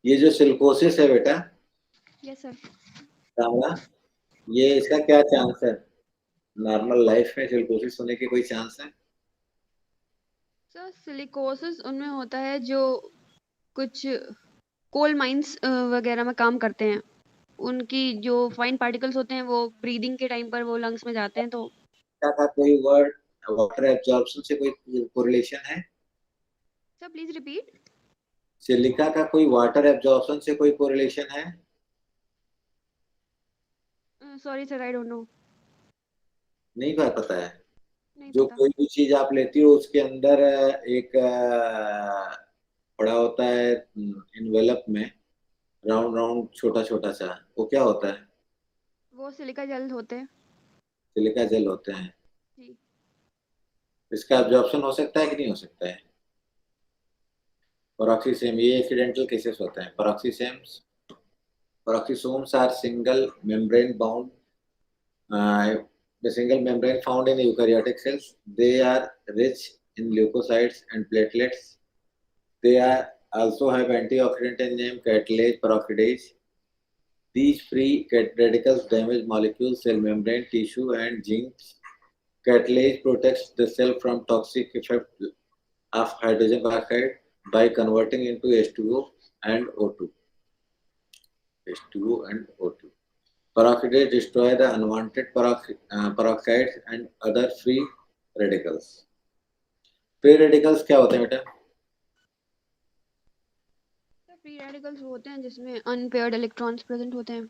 ये जो silicosis है बेटा Yes, sir. Kamra, ये इसका क्या chance है? Normal life में silicosis होने की कोई चांस है? सर सिलिकोसिस उनमें होता है जो कुछ कोल माइंस वगैरह में काम करते हैं, उनकी जो फाइन पार्टिकल्स होते हैं वो ब्रीदिंग के टाइम पर वो लंग्स में जाते हैं, तो का कोई वर्ड वाटर एब्जॉर्प्शन से कोई कोरिलेशन है? Sir please repeat. सिलिका का कोई वाटर एब्जॉर्प्शन से कोई कोरिलेशन है? Sorry sir, I don't know. नहीं पता है. नहीं जो पता. कोई भी चीज आप लेती हो उसके अंदर एक पड़ा होता है इन्वेलप में, राउंड राउंड छोटा छोटा सा, वो क्या होता है? वो सिलिका जेल होते हैं. सिलिका जेल होते हैं. जी. इसका एब्जॉर्प्शन हो सकता है कि नहीं हो सकता है? पेरोक्सीसेम, ये एक्सीडेंटल केसेस होते हैं. Peroxisomes are single membrane bound. The single membrane found in eukaryotic cells. They are rich in leukocytes and platelets. They also have antioxidant enzyme catalase peroxidase. These free radicals damage molecules, cell membrane, tissue, and genes. Catalase protects the cell from toxic effect of hydrogen peroxide by converting into H2O and O2. H2O and O2. Peroxidase destroy the unwanted peroxides and other free radicals. Free radicals क्या होते हैं बेटा? Free radicals होते हैं जिसमें unpaired electrons present होते हैं.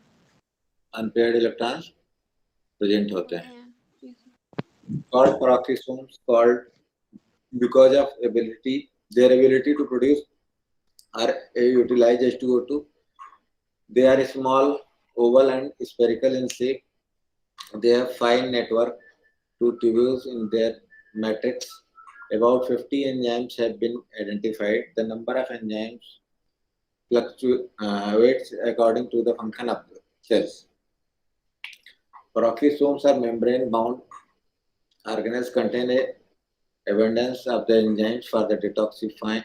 Unpaired electrons present होते हैं. Yes, sir. Called peroxisomes, called because of their ability to produce or utilize H2O2. They are small, oval and spherical in shape. They have fine network to tubules in their matrix. About 50 enzymes have been identified. The number of enzymes fluctuates according to the function of the cells. Peroxisomes are membrane-bound organelles contain abundance of the enzymes for the detoxifying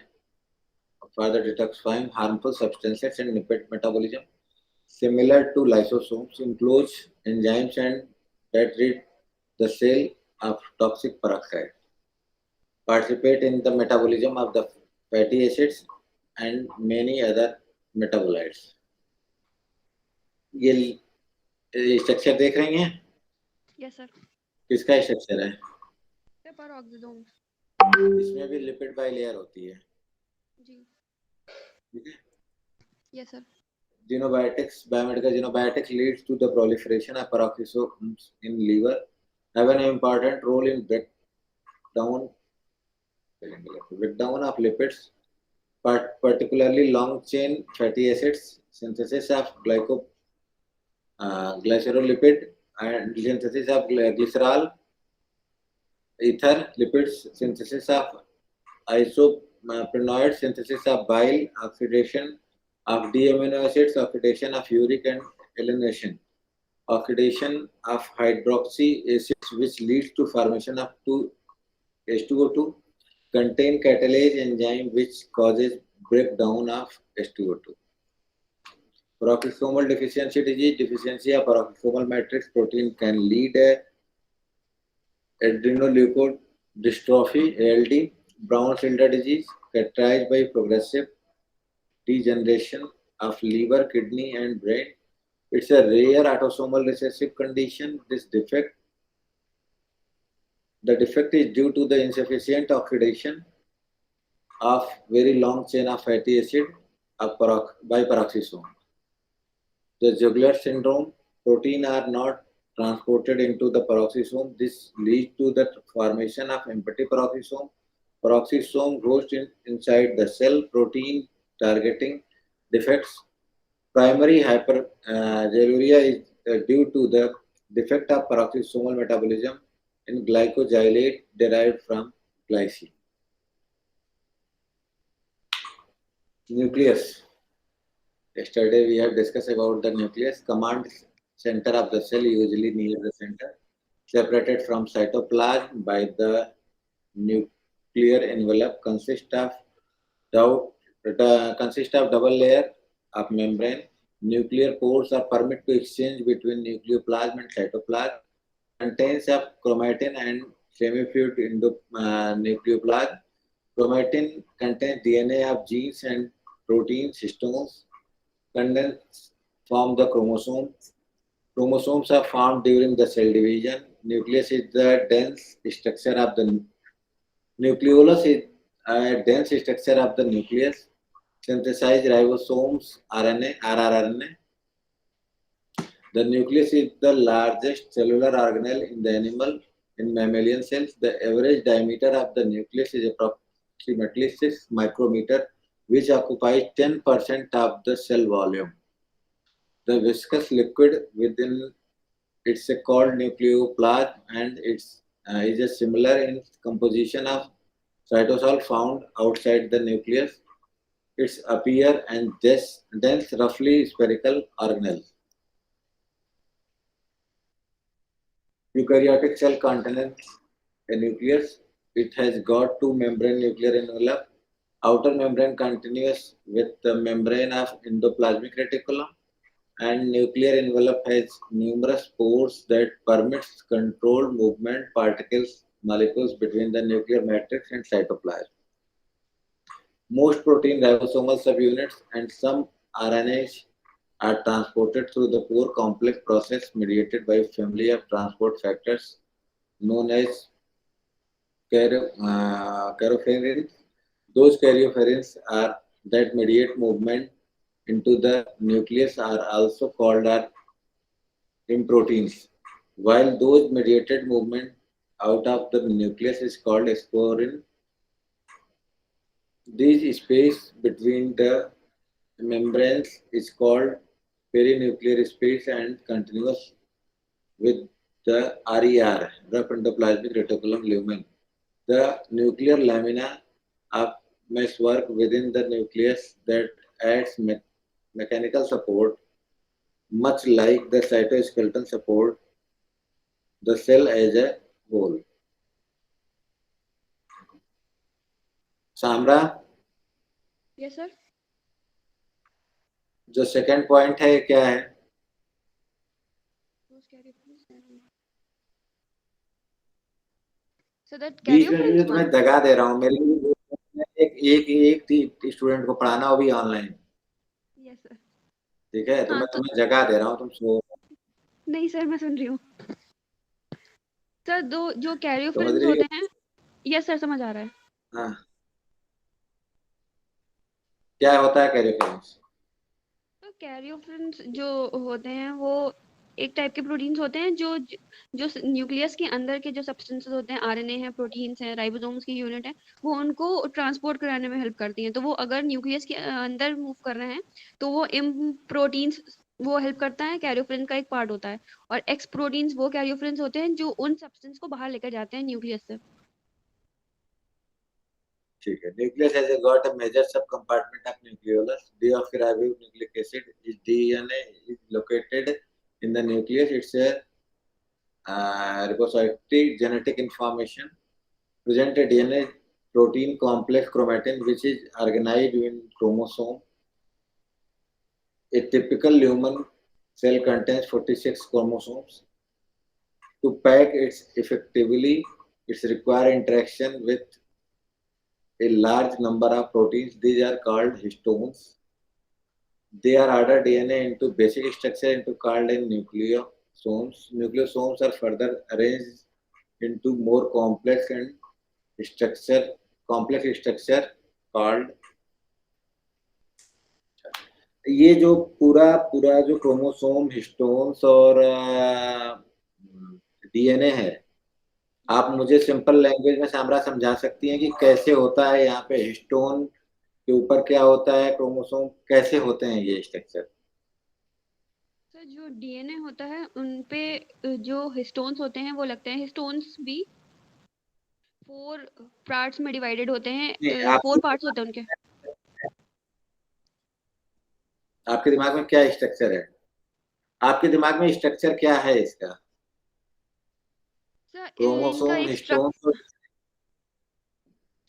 harmful substances and lipid metabolism. Similar to lysosomes, includes enzymes and that rid the cell of toxic peroxide. Participate in the metabolism of the fatty acids and many other metabolites. ये structure देख रही हैं? Yes, sir. किसका structure है? Peroxisomes. इसमें भी lipid bilayer होती है. जी. ठीक है. Yes, sir. Xenobiotics, biomedical xenobiotics leads to the proliferation of peroxisomes in liver, have an important role in breakdown of lipids, particularly long-chain fatty acids, synthesis of glycerolipid and synthesis of glycerol, ether lipids, synthesis of isoprenoids, synthesis of bile, oxidation of D-amino acids, oxidation of uric and elimination, oxidation of hydroxy acids which leads to formation of H2O2, contain catalase enzyme which causes breakdown of H2O2. Peroxisomal deficiency disease, deficiency of peroxisomal matrix protein can lead adrenoleukodystrophy, ALD, Brown-Schilder disease, characterized by progressive degeneration of liver, kidney, and brain. It's a rare autosomal recessive condition. The defect is due to the insufficient oxidation of very long chain of fatty acid by peroxisome. The jugular syndrome, protein are not transported into the peroxisome. This leads to the formation of empty peroxisome. Peroxisome goes inside the cell. Protein targeting defects. Primary hypergaluria is due to the defect of peroxisomal metabolism in glycogylate derived from glycine. Nucleus. Yesterday we have discussed about the nucleus. Command center of the cell, usually near the center, separated from cytoplasm by the nuclear envelope, consists of double layer of membrane. Nuclear pores are permit to exchange between nucleoplasm and cytoplasm. Contains of chromatin and semi-fluid nucleoplasm. Chromatin contains DNA of genes and proteins. Histones condense form the chromosomes. Chromosomes are formed during the cell division. Nucleus is the dense structure of the nucleolus is a dense structure of the nucleus. Synthesized ribosomes rRNA. The nucleus is the largest cellular organelle in the animal. In mammalian cells, the average diameter of the nucleus is approximately 6 micrometer, which occupies 10% of the cell volume. The viscous liquid within it's called nucleoplasm, and is a similar in composition of cytosol found outside the nucleus. Its appear and dense, roughly spherical organelles. Eukaryotic cell contains a nucleus. It has got two membrane nuclear envelope. Outer membrane continuous with the membrane of endoplasmic reticulum, and nuclear envelope has numerous pores that permits controlled movement particles molecules between the nuclear matrix and cytoplasm. Most protein ribosomal subunits and some RNAs are transported through the pore complex process mediated by a family of transport factors known as caropherins. Those caropherins are that mediate movement into the nucleus are also called proteins, while those mediated movement out of the nucleus is called sporin. This space between the membranes is called perinuclear space and continuous with the RER, rough endoplasmic reticulum lumen. The nuclear lamina of meshwork within the nucleus that adds mechanical support, much like the cytoskeleton support the cell as a whole. Samra, Yes, sir. जो second point है क्या है? So that बीच में caryophrins तुम्हें one. दगा दे रहा हूँ मेरे लिए एक स्टूडेंट को पढ़ाना हो भी ऑनलाइन. Yes, sir. ठीक है, तो हाँ, मैं तो तुम्हें जगा दे रहा हूँ, तुम सो. नहीं सर, मैं सुन रही हूँ. सर दो जो समझ कैरियोफ्रेंस रही हो? होते हैं. यस सर, समझ आ रहा है. हाँ, क्या होता है कैरियोफ्रेंस? तो कैरियोफ्रेंस जो होते हैं वो एक टाइप के प्रोटीन्स होते हैं जो न्यूक्लियस के अंदर के जो सब्सटेंसेस होते हैं, आरएनए है, प्रोटीन्स है, राइबोसोम्स की यूनिट है, वो उनको ट्रांसपोर्ट कराने में हेल्प करती हैं. तो वो अगर न्यूक्लियस के अंदर मूव कर रहे हैं तो वो एम प्रोटीन्स वो हेल्प करता है, कैरियोफ्रेंस का एक पार्ट होता है. और एक्स प्रोटीन्स वो कैरियोफ्रेंस होते हैं जो उन सब्सटेंस को बाहर लेकर जाते हैं न्यूक्लियस से. ठीक है. Nucleus has got a major subcompartment of nucleolus. Deoxyribonucleic acid is DNA is located in the nucleus. It's a repository genetic information. Present a DNA protein complex chromatin which is organized in chromosome. A typical human cell contains 46 chromosomes. To pack it effectively, it's require interaction with a large number of proteins. These are called histones. They are ordered DNA into basic structure into called in nucleosomes. Nucleosomes are further arranged into more complex structure called. ये जो पूरा जो chromosome, histones और DNA है, आप मुझे simple language में सामरा समझा सकती हैं कि कैसे होता है? यहाँ पे हिस्टोन के ऊपर क्या होता है, क्रोमोसोम कैसे होते हैं ये स्ट्रक्चर? सर जो डीएनए होता है उन पे जो हिस्टोन्स होते हैं वो लगते हैं. हिस्टोन्स भी 4 पार्ट्स में डिवाइडेड होते हैं. 4 पार्ट्स होते हैं उनके. आपके दिमाग में क्या स्ट्रक्चर है? आपके दिमाग में स्ट्रक्चर क्या है इसका? सर इनका क्रोमोसोम, एक हिस्टोन।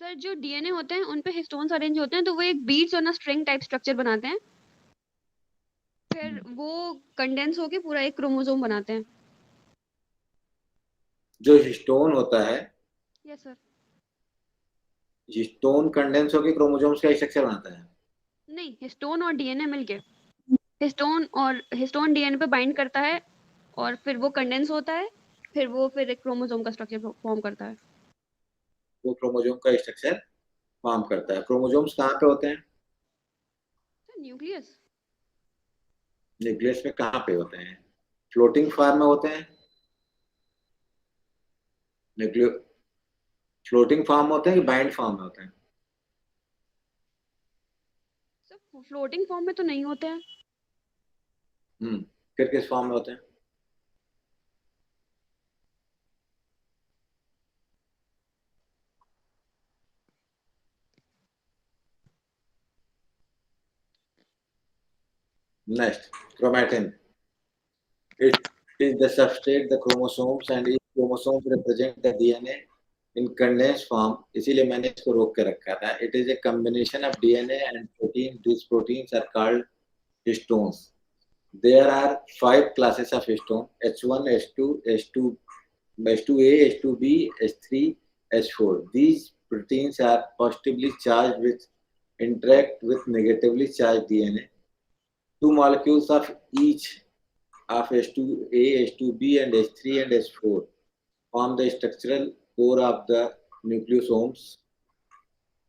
सर जो डीएनए होते हैं उन पे हिस्टोन्स अरेंज होते हैं, तो वो एक बीड्स और ना स्ट्रिंग टाइप स्ट्रक्चर बनाते हैं, फिर वो कंडेंस होके पूरा एक क्रोमोसोम बनाते हैं। जो हिस्टोन होता है, यस सर। हिस्टोन कंडेंस होकर क्रोमोसोम्स का स्ट्रक्चर बनाता है। नहीं, हिस्टोन और डीएनए मिलके, हिस्टोन डीएनए पे बाइंड करता है और फिर वो कंडेंस होता है, फिर एक क्रोमोसोम का स्ट्रक्चर फॉर्म करता है। वो क्रोमोसोम का स्ट्रक्चर फॉर्म करता है। क्रोमोसोम्स कहाँ पे होते हैं? Sir nucleus. न्यूक्लियस में कहाँ पे होते हैं? फ्लोटिंग फॉर्म में होते हैं? न्यूक्लियो फ्लोटिंग फॉर्म में होते हैं कि बाइंड फॉर्म में होते हैं? सर फ्लोटिंग फॉर्म में तो नहीं होते हैं। फिर किस फॉर्म में होते हैं? Next, chromatin. It is the substrate, the chromosomes, and each chromosome represent the DNA in condensed form. इसीलिए मैंने इसको रोक के रखा था. It is a combination of DNA and protein. These proteins are called histones. There are 5 classes of histone: H1, H2, H2, H2A, H2B, H3, H4. These proteins are positively charged with interact with negatively charged DNA. Two molecules of each of H2A, H2B, and H3 and H4 form the structural core of the nucleosomes.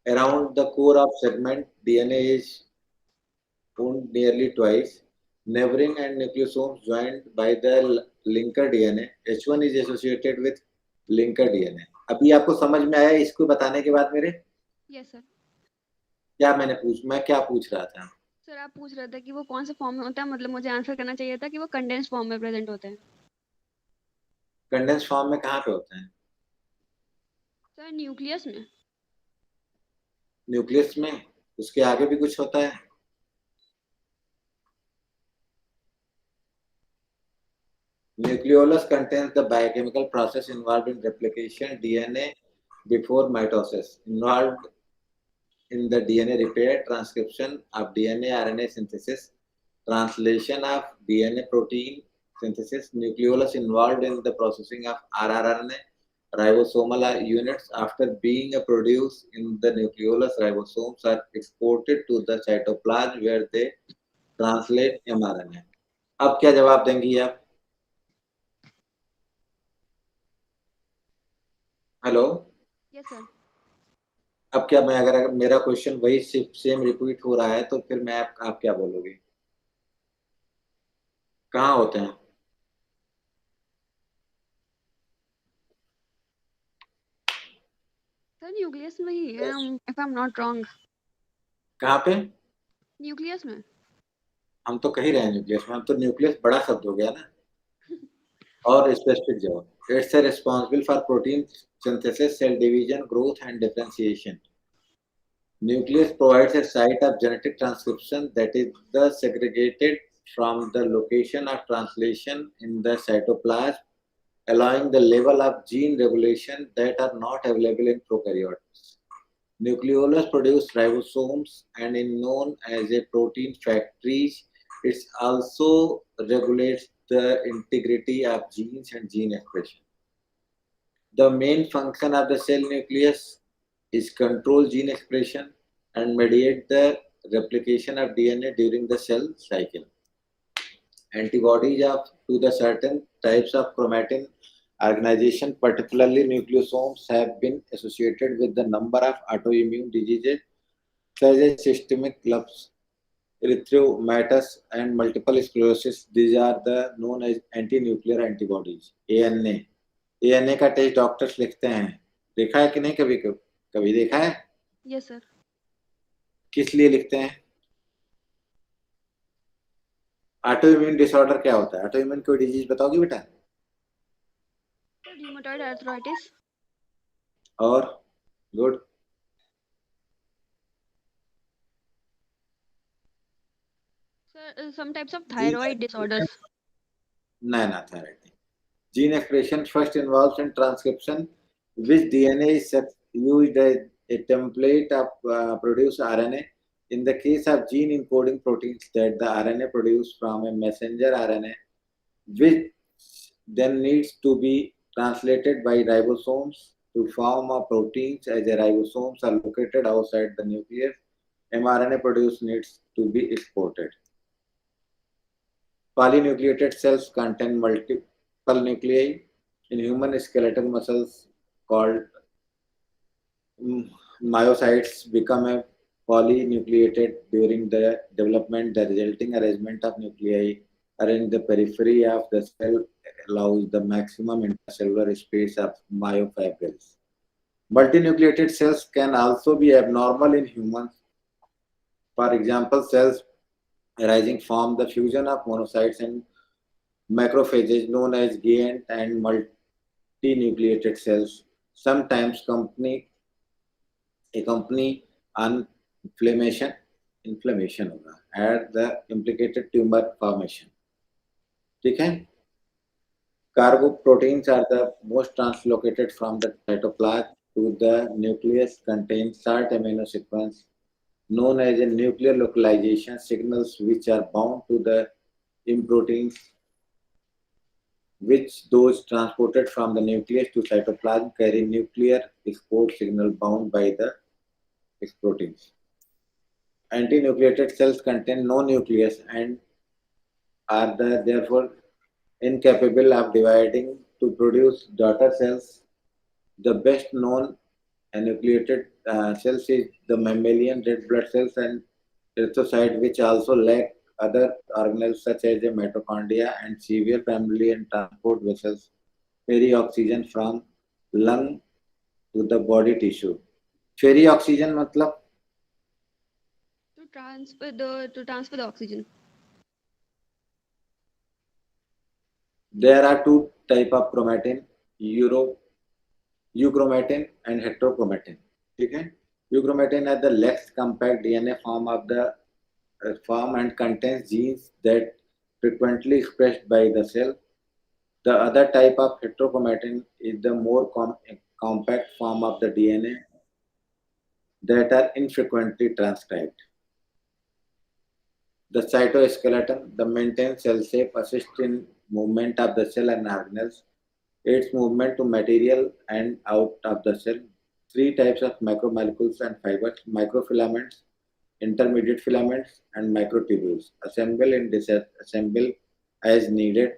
Around the core of segment, DNA is wound nearly twice. Neighboring and nucleosomes joined by the linker DNA. H1 is associated with linker DNA. अभी आपको समझ में आया इसको बताने के बाद मेरे? Yes sir. मैं क्या पूछ रहा था? सर आप पूछ रहे थे कि वो कौन से फॉर्म में होता है, मतलब मुझे आंसर करना चाहिए था कि वो कंडेंस फॉर्म में प्रेजेंट होते हैं। कंडेंस फॉर्म में कहाँ पे होते हैं? सर न्यूक्लियस में। न्यूक्लियस में? उसके आगे भी कुछ होता है? Nucleolus contains the biochemical process involved in replication DNA before mitosis, involved in the DNA repair, transcription of DNA RNA synthesis, translation of DNA protein synthesis. Nucleolus involved in the processing of rRNA, ribosomal units. After being produced in the nucleolus, ribosomes are exported to the cytoplasm where they translate mRNA. अब क्या जवाब देंगी आप? Hello. Yes sir. अब क्या मैं अगर मेरा क्वेश्चन वही सेम रिपीट हो रहा है तो फिर मैं आप क्या बोलोगे? कहाँ होते हैं? सर न्यूक्लियस में ही है, if I am not wrong. कहाँ पे? न्यूक्लियस में। हम तो कह ही रहे हैं न्यूक्लियस में. हम तो न्यूक्लियस बड़ा शब्द हो गया ना. और स्पेसिफिक जवाब, it's responsible for protein synthesis, cell division, growth, and differentiation. Nucleus provides a site of genetic transcription that is the segregated from the location of translation in the cytoplasm, allowing the level of gene regulation that are not available in prokaryotes. Nucleolus produce ribosomes and is known as a protein factory. It also regulates the integrity of genes and gene expression. The main function of the cell nucleus is control gene expression and mediate the replication of DNA during the cell cycle. Antibodies to the certain types of chromatin organization, particularly nucleosomes, have been associated with the number of autoimmune diseases such as systemic lupus, erytheromatous, and multiple sclerosis. These are the known as anti-nuclear antibodies. ANA. ANA का test doctors लिखते हैं. देखा है कि नहीं? कभी कभी देखा है? Yes sir. किस लिए लिखते हैं? ऑटोइम्यून डिसऑर्डर क्या होता है? ऑटोइम्यून कोई डिजीज बताओगी बेटा? Rheumatoid arthritis. और good. Sir, some types of thyroid disorders. No, not thyroid. Gene expression first involves in transcription, which DNA is used as a template of produce RNA. In the case of gene encoding proteins, that the RNA produced from a messenger RNA, which then needs to be translated by ribosomes to form a proteins as the ribosomes are located outside the nucleus. mRNA produced needs to be exported. Polynucleated cells contain multiple nuclei. In human skeletal muscles called myocytes become a polynucleated during the development. The resulting arrangement of nuclei around the periphery of the cell allows the maximum intracellular space of myofibrils. Multinucleated cells can also be abnormal in humans. For example, cells arising from the fusion of monocytes and macrophages known as giant and multinucleated cells sometimes accompany on inflammation होगा at the implicated tumor formation. ठीक है? Carboproteins are the most translocated from the cytoplasm to the nucleus, contain short amino sequence known as a nuclear localization signals which are bound to the M proteins, which those transported from the nucleus to cytoplasm carry nuclear export signal bound by the X proteins. Antinucleated cells contain no nucleus and are therefore incapable of dividing to produce daughter cells. The best known enucleated cells is the mammalian red blood cells and erythrocyte, which also lack other organelles such as the mitochondria and severe primary and transport vessels carry oxygen from lung to the body tissue. Ferry oxygen मतलब To transfer the oxygen. there are two type of chromatin, euchromatin and heterochromatin. ठीक है? Euchromatin are the less compact DNA form of the form and contains genes that frequently expressed by the cell. The other type of heterochromatin is the more compact form of the DNA that are infrequently transcribed. The cytoskeleton, the maintained cell shape, assists in movement of the cell and organelles, aids movement to material and out of the cell. Three types of macromolecules and fibers: microfilaments, intermediate filaments, and microtubules. Assemble and disassemble as needed.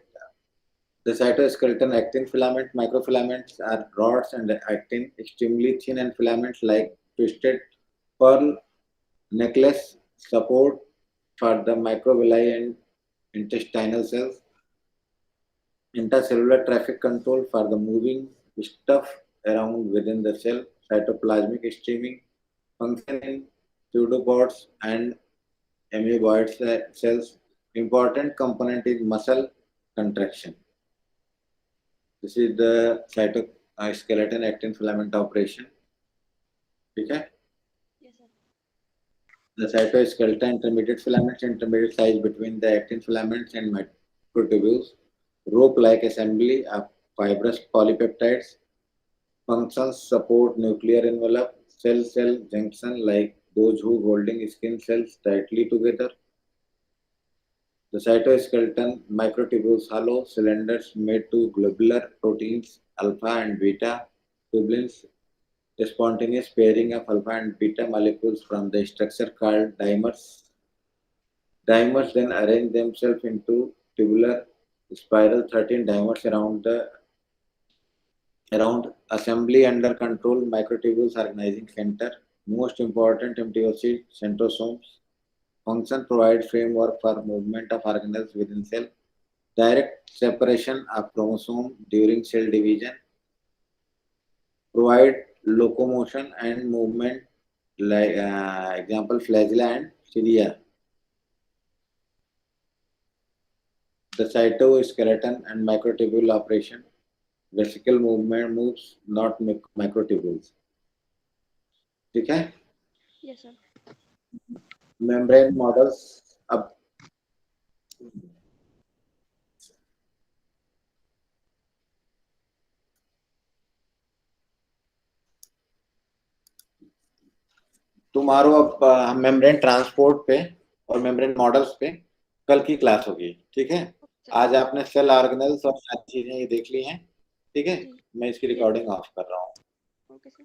The cytoskeleton actin filament microfilaments are rods and actin, extremely thin and filaments like twisted pearl necklace support for the microvilli and intestinal cells. Intercellular traffic control for the moving stuff around within the cell. Cytoplasmic streaming function in pseudopods and amoeboid cells. Important component is muscle contraction. This is the cytoskeleton actin filament operation. Okay? Yes, sir. The cytoskeleton intermediate size between the actin filaments and microtubules. Rope-like assembly of fibrous polypeptides. Functions support nuclear envelope, cell-cell junction like those who holding skin cells tightly together. The cytoskeleton microtubules hollow cylinders made to globular proteins alpha and beta tubulins. A spontaneous pairing of alpha and beta molecules from the structure called dimers. Dimers then arrange themselves into tubular spiral 13 dimers around assembly under control microtubules organizing center. Most important MTOC centrosomes. Function provide framework for movement of organelles within cell. Direct separation of chromosome during cell division. Provide locomotion and movement like example flagella and cilia. The cytoskeleton and microtubule operation. Vesicle movement moves, not microtubules. ठीक है? Yes, sir. Membrane models. अब tomorrow अब हम membrane transport पे और membrane models पे कल की क्लास होगी, ठीक है। आज आपने सेल ऑर्गेनेल्स और सारी चीजें ये देख ली हैं, ठीक है। जी। मैं इसकी रिकॉर्डिंग ऑफ कर रहा हूँ। Okay sir.